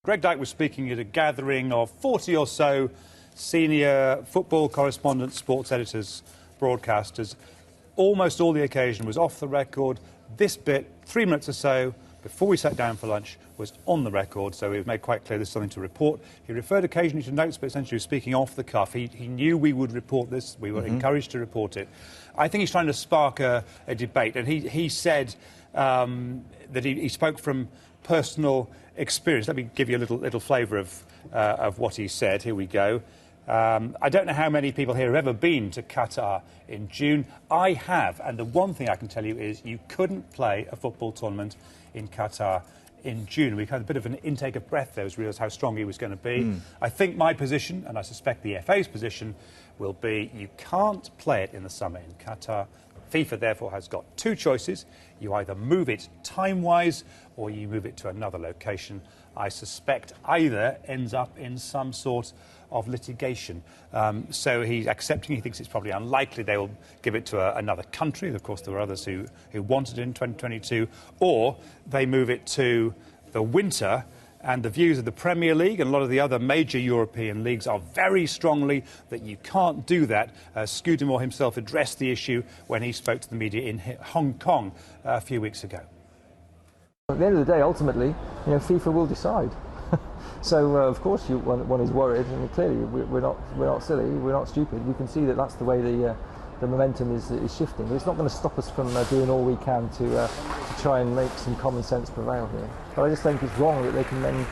Greg Dyke was speaking at a gathering of 40 or so senior football correspondents, sports editors, broadcasters. Almost all the occasion was off the record. This bit, 3 minutes or so, before we sat down for lunch, was on the record, so it made quite clear there's something to report. He referred occasionally to notes, but essentially was speaking off the cuff. He knew we would report this. We were encouraged to report it. I think he's trying to spark a debate, and he said that he spoke from personal experience. Let me give you a little flavour of what he said. Here we go. I don't know how many people here have ever been to Qatar in June. I have, and the one thing I can tell you is you couldn't play a football tournament in Qatar in June. We had a bit of an intake of breath there as we realised how strong he was going to be. I think my position, and I suspect the FA's position, will be you can't play it in the summer in Qatar. FIFA, therefore, has got two choices. You either move it time-wise or you move it to another location. I suspect either ends up in some sort of litigation. So he's accepting. He thinks it's probably unlikely they will give it to another country. Of course, there were others who wanted it in 2022. Or they move it to the winter. And the views of the Premier League and a lot of the other major European leagues are very strongly that you can't do that. Scudamore himself addressed the issue when he spoke to the media in Hong Kong a few weeks ago. At the end of the day, ultimately, FIFA will decide. So, of course, one is worried, and clearly we're not silly, we're not stupid. We can see that that's the way the momentum is shifting. But it's not going to stop us from doing all we can to try and make some common sense prevail here. But I just think it's wrong that they can then,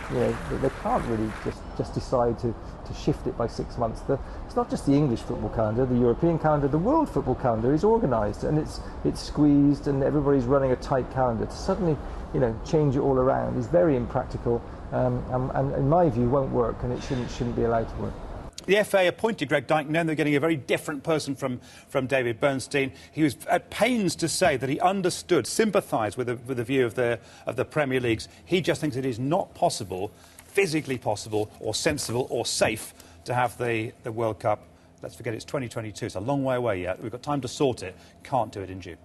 they can't really just decide to shift it by 6 months. It's not just the English football calendar, the European calendar, the world football calendar is organised and it's squeezed and everybody's running a tight calendar. To suddenly, change it all around is very impractical and in my view won't work, and it shouldn't be allowed to work. The FA appointed Greg Dyke, knowing they're getting a very different person from David Bernstein. He was at pains to say that he understood, sympathised with the view of the Premier Leagues. He just thinks it is not possible, physically possible, or sensible, or safe to have the World Cup. Let's forget it's 2022. It's a long way away yet. We've got time to sort it. Can't do it in June.